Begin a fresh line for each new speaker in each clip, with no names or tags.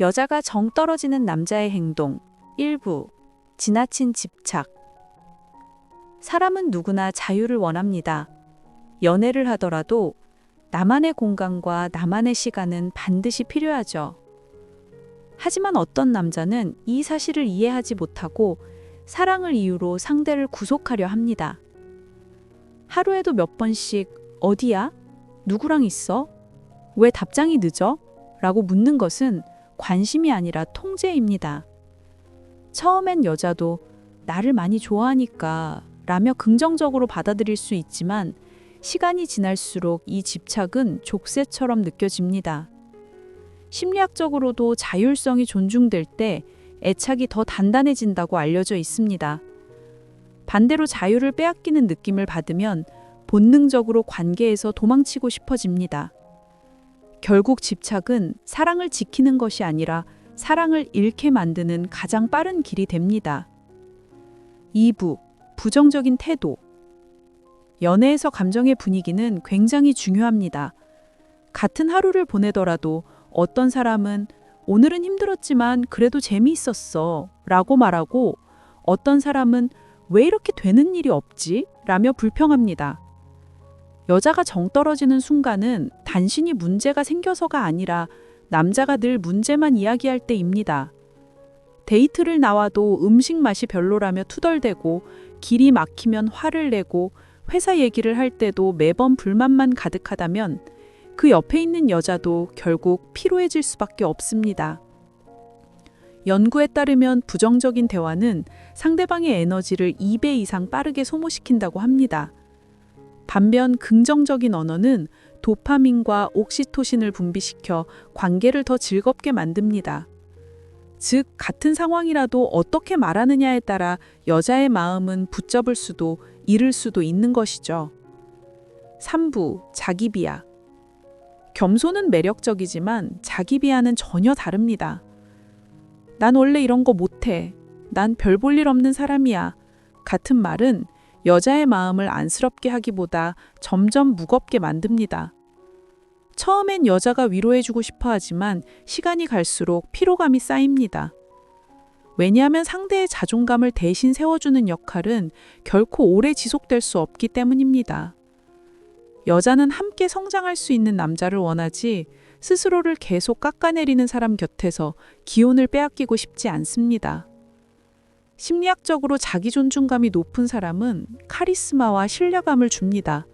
여자가 정 떨어지는 남자의 행동. 일부. 지나친 집착. 사람은 누구나 자유를 원합니다. 연애를 하더라도 나만의 공간과 나만의 시간은 반드시 필요하죠. 하지만 어떤 남자는 이 사실을 이해하지 못하고 사랑을 이유로 상대를 구속하려 합니다. 하루에도 몇 번씩 어디야? 누구랑 있어? 왜 답장이 늦어? 라고 묻는 것은 관심이 아니라 통제입니다. 처음엔 여자도 나를 많이 좋아하니까 라며 긍정적으로 받아들일 수 있지만 시간이 지날수록 이 집착은 족쇄처럼 느껴집니다. 심리학적으로도 자율성이 존중될 때 애착이 더 단단해진다고 알려져 있습니다. 반대로 자유를 빼앗기는 느낌을 받으면 본능적으로 관계에서 도망치고 싶어집니다. 결국 집착은 사랑을 지키는 것이 아니라 사랑을 잃게 만드는 가장 빠른 길이 됩니다. 2부. 부정적인 태도. 연애에서 감정의 분위기는 굉장히 중요합니다. 같은 하루를 보내더라도 어떤 사람은 오늘은 힘들었지만 그래도 재미있었어 라고 말하고 어떤 사람은 왜 이렇게 되는 일이 없지? 라며 불평합니다. 여자가 정 떨어지는 순간은 단순히 문제가 생겨서가 아니라 남자가 늘 문제만 이야기할 때입니다. 데이트를 나와도 음식 맛이 별로라며 투덜대고 길이 막히면 화를 내고 회사 얘기를 할 때도 매번 불만만 가득하다면 그 옆에 있는 여자도 결국 피로해질 수밖에 없습니다. 연구에 따르면 부정적인 대화는 상대방의 에너지를 2배 이상 빠르게 소모시킨다고 합니다. 반면 긍정적인 언어는 도파민과 옥시토신을 분비시켜 관계를 더 즐겁게 만듭니다. 즉, 같은 상황이라도 어떻게 말하느냐에 따라 여자의 마음은 붙잡을 수도 잃을 수도 있는 것이죠. 3부. 자기 비하. 겸손은 매력적이지만 자기 비하는 전혀 다릅니다. 난 원래 이런 거 못해. 난 별 볼 일 없는 사람이야. 같은 말은 여자의 마음을 안쓰럽게 하기보다 점점 무겁게 만듭니다. 처음엔 여자가 위로해주고 싶어 하지만 시간이 갈수록 피로감이 쌓입니다. 왜냐하면 상대의 자존감을 대신 세워주는 역할은 결코 오래 지속될 수 없기 때문입니다. 여자는 함께 성장할 수 있는 남자를 원하지 스스로를 계속 깎아내리는 사람 곁에서 기운을 빼앗기고 싶지 않습니다. 심리학적으로 자기 존중감이 높은 사람은 카리스마와 신뢰감을 줍니다.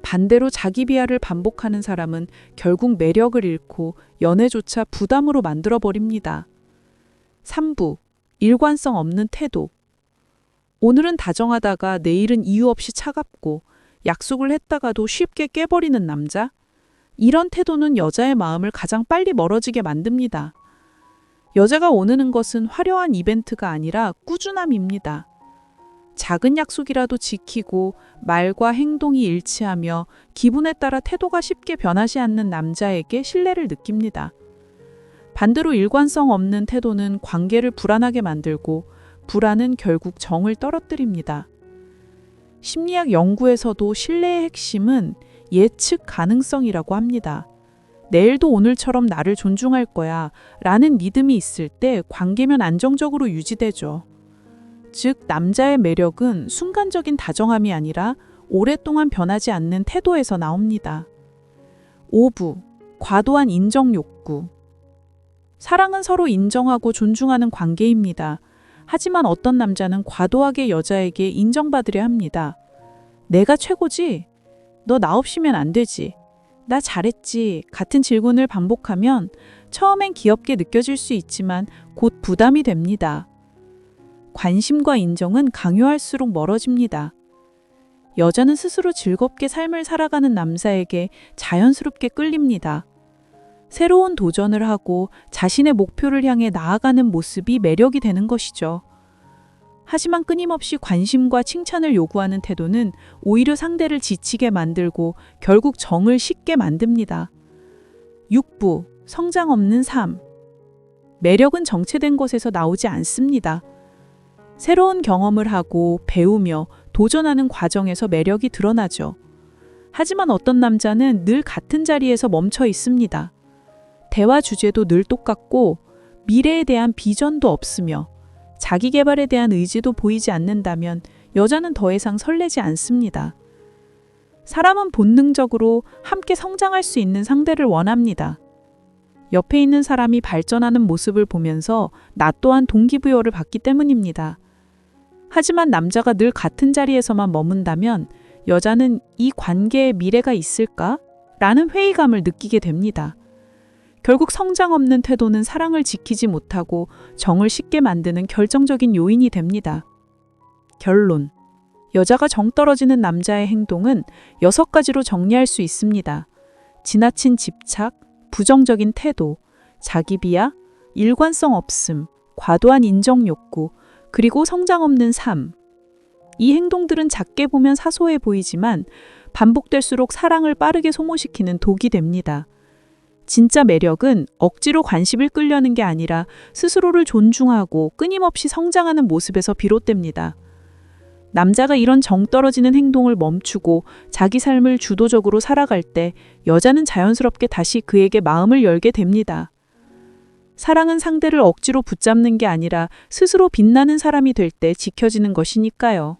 반대로 자기 비하를 반복하는 사람은 결국 매력을 잃고 연애조차 부담으로 만들어버립니다. 3부. 일관성 없는 태도. 오늘은 다정하다가 내일은 이유 없이 차갑고 약속을 했다가도 쉽게 깨버리는 남자? 이런 태도는 여자의 마음을 가장 빨리 멀어지게 만듭니다. 여자가 원하는 것은 화려한 이벤트가 아니라 꾸준함입니다. 작은 약속이라도 지키고 말과 행동이 일치하며 기분에 따라 태도가 쉽게 변하지 않는 남자에게 신뢰를 느낍니다. 반대로 일관성 없는 태도는 관계를 불안하게 만들고 불안은 결국 정을 떨어뜨립니다. 심리학 연구에서도 신뢰의 핵심은 예측 가능성이라고 합니다. 내일도 오늘처럼 나를 존중할 거야 라는 믿음이 있을 때 관계면 안정적으로 유지되죠. 즉, 남자의 매력은 순간적인 다정함이 아니라 오랫동안 변하지 않는 태도에서 나옵니다. 5부. 과도한 인정 욕구. 사랑은 서로 인정하고 존중하는 관계입니다. 하지만 어떤 남자는 과도하게 여자에게 인정받으려 합니다. 내가 최고지? 너 나 없이면 안 되지. 나 잘했지. 같은 질문을 반복하면 처음엔 귀엽게 느껴질 수 있지만 곧 부담이 됩니다. 관심과 인정은 강요할수록 멀어집니다. 여자는 스스로 즐겁게 삶을 살아가는 남자에게 자연스럽게 끌립니다. 새로운 도전을 하고 자신의 목표를 향해 나아가는 모습이 매력이 되는 것이죠. 하지만 끊임없이 관심과 칭찬을 요구하는 태도는 오히려 상대를 지치게 만들고 결국 정을 식게 만듭니다. 6부. 성장 없는 삶. 매력은 정체된 것에서 나오지 않습니다. 새로운 경험을 하고 배우며 도전하는 과정에서 매력이 드러나죠. 하지만 어떤 남자는 늘 같은 자리에서 멈춰 있습니다. 대화 주제도 늘 똑같고 미래에 대한 비전도 없으며 자기 개발에 대한 의지도 보이지 않는다면 여자는 더 이상 설레지 않습니다. 사람은 본능적으로 함께 성장할 수 있는 상대를 원합니다. 옆에 있는 사람이 발전하는 모습을 보면서 나 또한 동기부여를 받기 때문입니다. 하지만 남자가 늘 같은 자리에서만 머문다면 여자는 이 관계에 미래가 있을까? 라는 회의감을 느끼게 됩니다. 결국 성장 없는 태도는 사랑을 지키지 못하고 정을 식게 만드는 결정적인 요인이 됩니다. 결론. 여자가 정 떨어지는 남자의 행동은 6가지로 정리할 수 있습니다. 지나친 집착, 부정적인 태도, 자기 비하, 일관성 없음, 과도한 인정 욕구, 그리고 성장 없는 삶. 이 행동들은 작게 보면 사소해 보이지만 반복될수록 사랑을 빠르게 소모시키는 독이 됩니다. 진짜 매력은 억지로 관심을 끌려는 게 아니라 스스로를 존중하고 끊임없이 성장하는 모습에서 비롯됩니다. 남자가 이런 정 떨어지는 행동을 멈추고 자기 삶을 주도적으로 살아갈 때 여자는 자연스럽게 다시 그에게 마음을 열게 됩니다. 사랑은 상대를 억지로 붙잡는 게 아니라 스스로 빛나는 사람이 될 때 지켜지는 것이니까요.